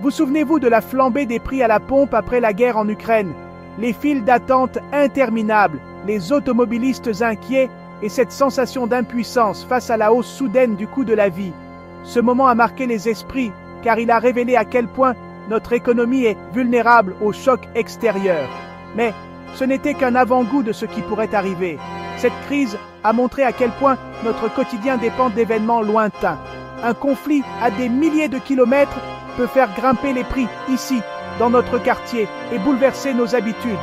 Vous souvenez-vous de la flambée des prix à la pompe après la guerre en Ukraine? Les files d'attente interminables, les automobilistes inquiets et cette sensation d'impuissance face à la hausse soudaine du coût de la vie. Ce moment a marqué les esprits car il a révélé à quel point notre économie est vulnérable aux chocs extérieurs. Mais ce n'était qu'un avant-goût de ce qui pourrait arriver. Cette crise a montré à quel point notre quotidien dépend d'événements lointains. Un conflit à des milliers de kilomètres peut faire grimper les prix ici, dans notre quartier, et bouleverser nos habitudes.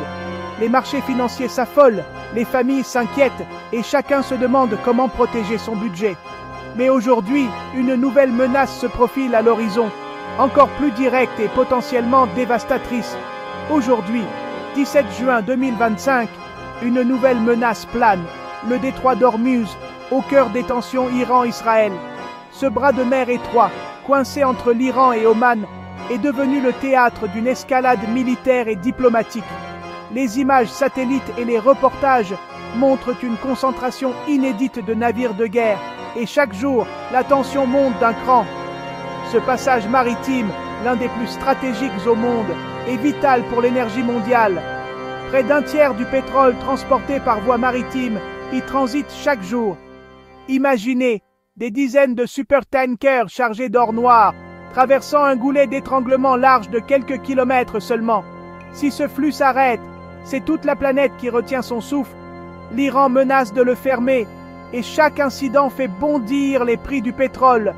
Les marchés financiers s'affolent, les familles s'inquiètent et chacun se demande comment protéger son budget. Mais aujourd'hui, une nouvelle menace se profile à l'horizon, encore plus directe et potentiellement dévastatrice. Aujourd'hui, 17 juin 2025, une nouvelle menace plane, le détroit d'Ormuz, au cœur des tensions Iran-Israël. Ce bras de mer étroit, coincé entre l'Iran et Oman, est devenu le théâtre d'une escalade militaire et diplomatique. Les images satellites et les reportages montrent une concentration inédite de navires de guerre, et chaque jour, la tension monte d'un cran. Ce passage maritime, l'un des plus stratégiques au monde, est vital pour l'énergie mondiale. Près d'un tiers du pétrole transporté par voie maritime y transite chaque jour. Imaginez des dizaines de supertankers chargés d'or noir, traversant un goulet d'étranglement large de quelques kilomètres seulement. Si ce flux s'arrête, c'est toute la planète qui retient son souffle. L'Iran menace de le fermer, et chaque incident fait bondir les prix du pétrole.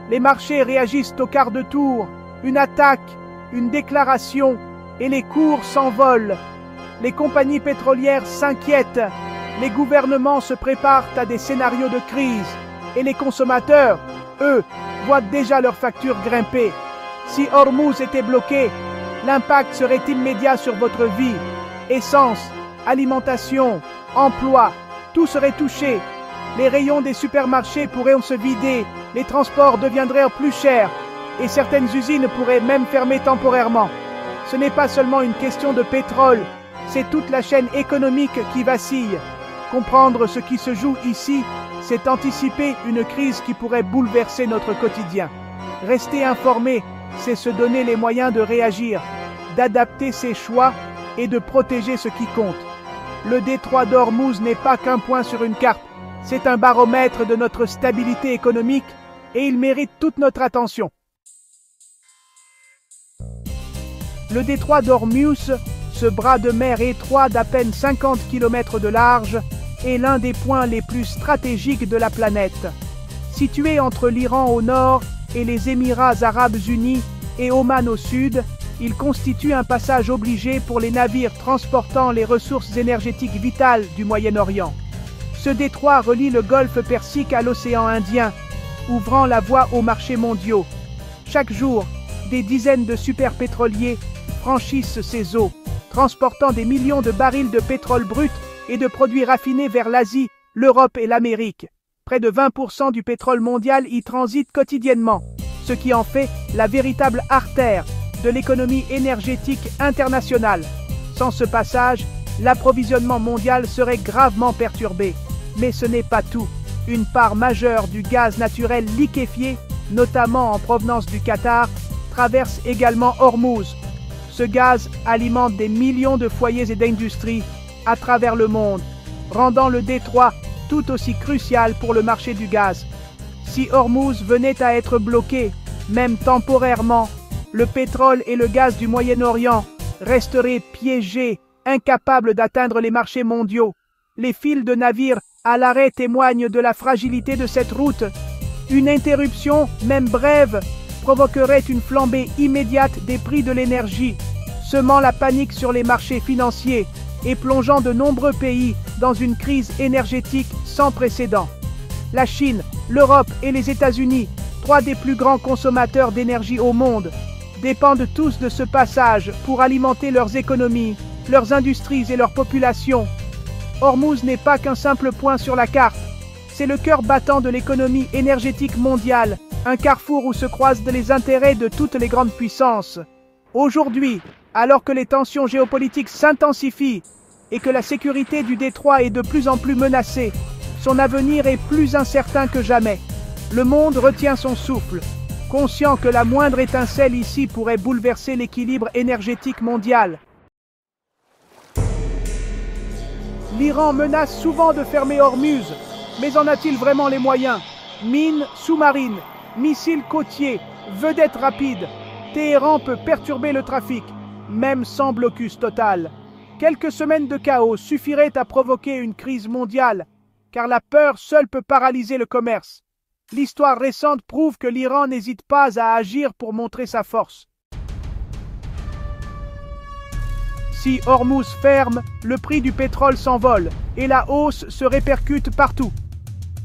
Les marchés réagissent au quart de tour. Une attaque, une déclaration, et les cours s'envolent. Les compagnies pétrolières s'inquiètent. Les gouvernements se préparent à des scénarios de crise. Et les consommateurs, eux, voient déjà leurs factures grimper. Si Ormuz était bloqué, l'impact serait immédiat sur votre vie. Essence, alimentation, emploi, tout serait touché. Les rayons des supermarchés pourraient se vider, les transports deviendraient plus chers et certaines usines pourraient même fermer temporairement. Ce n'est pas seulement une question de pétrole, c'est toute la chaîne économique qui vacille. Comprendre ce qui se joue ici, c'est anticiper une crise qui pourrait bouleverser notre quotidien. Rester informé, c'est se donner les moyens de réagir, d'adapter ses choix et de protéger ce qui compte. Le détroit d'Ormuz n'est pas qu'un point sur une carte, c'est un baromètre de notre stabilité économique et il mérite toute notre attention. Le détroit d'Ormuz, ce bras de mer étroit d'à peine 50 km de large, est l'un des points les plus stratégiques de la planète. Situé entre l'Iran au nord et les Émirats arabes unis et Oman au sud, il constitue un passage obligé pour les navires transportant les ressources énergétiques vitales du Moyen-Orient. Ce détroit relie le golfe Persique à l'océan Indien, ouvrant la voie aux marchés mondiaux. Chaque jour, des dizaines de superpétroliers franchissent ces eaux, transportant des millions de barils de pétrole brut et de produits raffinés vers l'Asie, l'Europe et l'Amérique. Près de 20% du pétrole mondial y transite quotidiennement, ce qui en fait la véritable artère de l'économie énergétique internationale. Sans ce passage, l'approvisionnement mondial serait gravement perturbé. Mais ce n'est pas tout. Une part majeure du gaz naturel liquéfié, notamment en provenance du Qatar, traverse également Ormuz. Ce gaz alimente des millions de foyers et d'industries à travers le monde, rendant le détroit tout aussi crucial pour le marché du gaz. Si Ormuz venait à être bloqué, même temporairement, le pétrole et le gaz du Moyen-Orient resteraient piégés, incapables d'atteindre les marchés mondiaux. Les files de navires à l'arrêt témoignent de la fragilité de cette route. Une interruption, même brève, provoquerait une flambée immédiate des prix de l'énergie, semant la panique sur les marchés financiers et plongeant de nombreux pays dans une crise énergétique sans précédent. La Chine, l'Europe et les États-Unis, trois des plus grands consommateurs d'énergie au monde, dépendent tous de ce passage pour alimenter leurs économies, leurs industries et leurs populations. Ormuz n'est pas qu'un simple point sur la carte, c'est le cœur battant de l'économie énergétique mondiale, un carrefour où se croisent les intérêts de toutes les grandes puissances. Aujourd'hui, alors que les tensions géopolitiques s'intensifient et que la sécurité du détroit est de plus en plus menacée, son avenir est plus incertain que jamais. Le monde retient son souffle. conscient que la moindre étincelle ici pourrait bouleverser l'équilibre énergétique mondial. L'Iran menace souvent de fermer Hormuz, mais en a-t-il vraiment les moyens? Mines sous-marines, missiles côtiers, vedettes rapides. Téhéran peut perturber le trafic, même sans blocus total. Quelques semaines de chaos suffiraient à provoquer une crise mondiale, car la peur seule peut paralyser le commerce. L'histoire récente prouve que l'Iran n'hésite pas à agir pour montrer sa force. Si Hormuz ferme, le prix du pétrole s'envole et la hausse se répercute partout.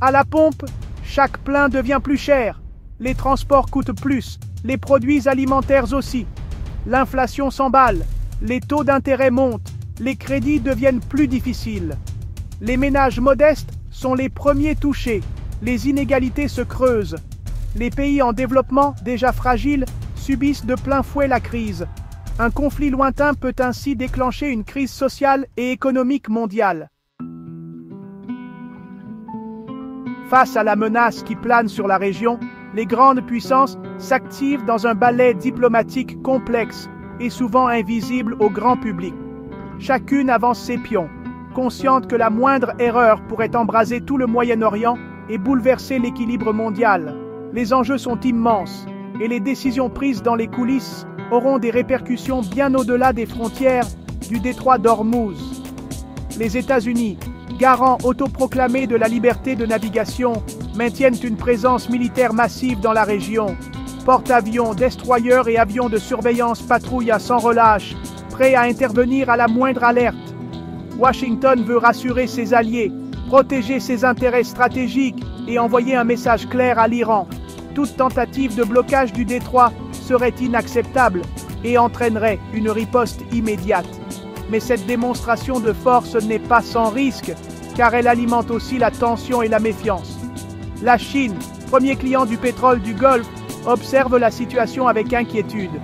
À la pompe, chaque plein devient plus cher, les transports coûtent plus, les produits alimentaires aussi. L'inflation s'emballe, les taux d'intérêt montent, les crédits deviennent plus difficiles. Les ménages modestes sont les premiers touchés, les inégalités se creusent. Les pays en développement, déjà fragiles, subissent de plein fouet la crise. Un conflit lointain peut ainsi déclencher une crise sociale et économique mondiale. Face à la menace qui plane sur la région, les grandes puissances s'activent dans un ballet diplomatique complexe et souvent invisible au grand public. Chacune avance ses pions, consciente que la moindre erreur pourrait embraser tout le Moyen-Orient et bouleverser l'équilibre mondial. Les enjeux sont immenses et les décisions prises dans les coulisses auront des répercussions bien au-delà des frontières du détroit d'Ormuz. Les États-Unis, garants autoproclamés de la liberté de navigation, maintiennent une présence militaire massive dans la région. Porte-avions, destroyers et avions de surveillance patrouillent à sans relâche, prêts à intervenir à la moindre alerte. Washington veut rassurer ses alliés, protéger ses intérêts stratégiques et envoyer un message clair à l'Iran. Toute tentative de blocage du détroit serait inacceptable et entraînerait une riposte immédiate. Mais cette démonstration de force n'est pas sans risque, car elle alimente aussi la tension et la méfiance. La Chine, premier client du pétrole du Golfe, observe la situation avec inquiétude.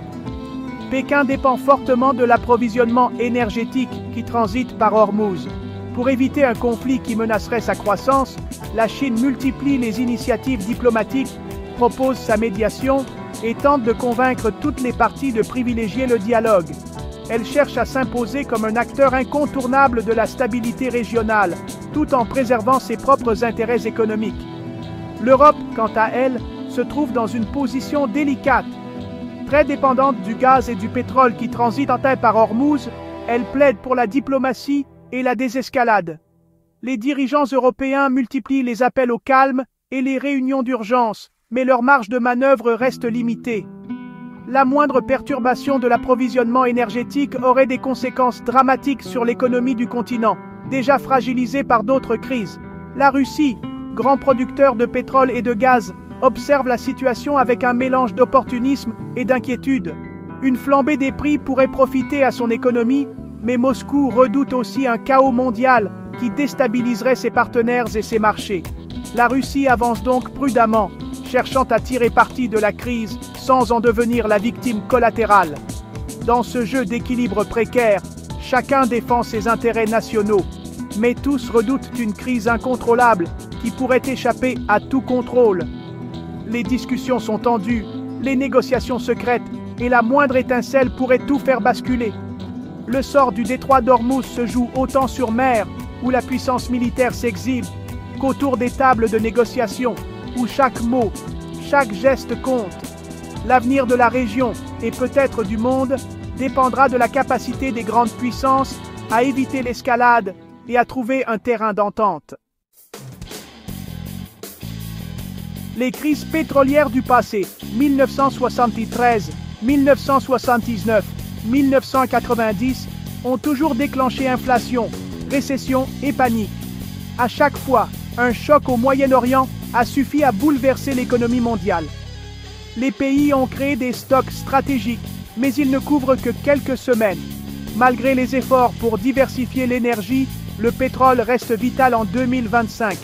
Pékin dépend fortement de l'approvisionnement énergétique qui transite par Hormuz. Pour éviter un conflit qui menacerait sa croissance, la Chine multiplie les initiatives diplomatiques, propose sa médiation et tente de convaincre toutes les parties de privilégier le dialogue. Elle cherche à s'imposer comme un acteur incontournable de la stabilité régionale, tout en préservant ses propres intérêts économiques. L'Europe, quant à elle, se trouve dans une position délicate. Très dépendante du gaz et du pétrole qui transitent par Hormuz, elle plaide pour la diplomatie et la désescalade. Les dirigeants européens multiplient les appels au calme et les réunions d'urgence, mais leur marge de manœuvre reste limitée. La moindre perturbation de l'approvisionnement énergétique aurait des conséquences dramatiques sur l'économie du continent, déjà fragilisée par d'autres crises. La Russie, grand producteur de pétrole et de gaz, observe la situation avec un mélange d'opportunisme et d'inquiétude. Une flambée des prix pourrait profiter à son économie, mais Moscou redoute aussi un chaos mondial qui déstabiliserait ses partenaires et ses marchés. La Russie avance donc prudemment, cherchant à tirer parti de la crise sans en devenir la victime collatérale. Dans ce jeu d'équilibre précaire, chacun défend ses intérêts nationaux, mais tous redoutent une crise incontrôlable qui pourrait échapper à tout contrôle. Les discussions sont tendues, les négociations secrètes, et la moindre étincelle pourrait tout faire basculer. Le sort du détroit d'Ormuz se joue autant sur mer, où la puissance militaire s'exhibe, qu'autour des tables de négociation, où chaque mot, chaque geste compte. L'avenir de la région, et peut-être du monde, dépendra de la capacité des grandes puissances à éviter l'escalade et à trouver un terrain d'entente. Les crises pétrolières du passé, 1973, 1979, 1990, ont toujours déclenché inflation, récession et panique. À chaque fois, un choc au Moyen-Orient a suffi à bouleverser l'économie mondiale. Les pays ont créé des stocks stratégiques, mais ils ne couvrent que quelques semaines. Malgré les efforts pour diversifier l'énergie, le pétrole reste vital en 2025.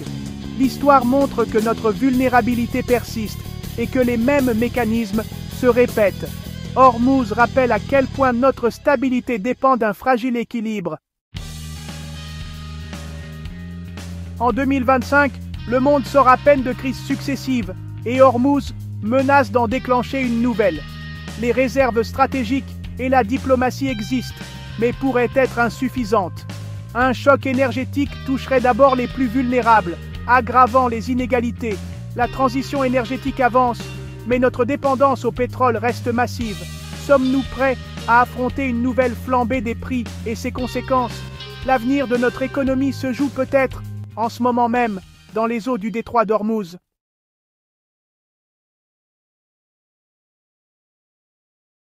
L'histoire montre que notre vulnérabilité persiste et que les mêmes mécanismes se répètent. Hormuz rappelle à quel point notre stabilité dépend d'un fragile équilibre. En 2025, le monde sort à peine de crises successives et Hormuz menace d'en déclencher une nouvelle. Les réserves stratégiques et la diplomatie existent, mais pourraient être insuffisantes. Un choc énergétique toucherait d'abord les plus vulnérables, aggravant les inégalités. La transition énergétique avance, mais notre dépendance au pétrole reste massive. Sommes-nous prêts à affronter une nouvelle flambée des prix et ses conséquences? L'avenir de notre économie se joue peut-être, en ce moment même, dans les eaux du détroit d'Ormuz.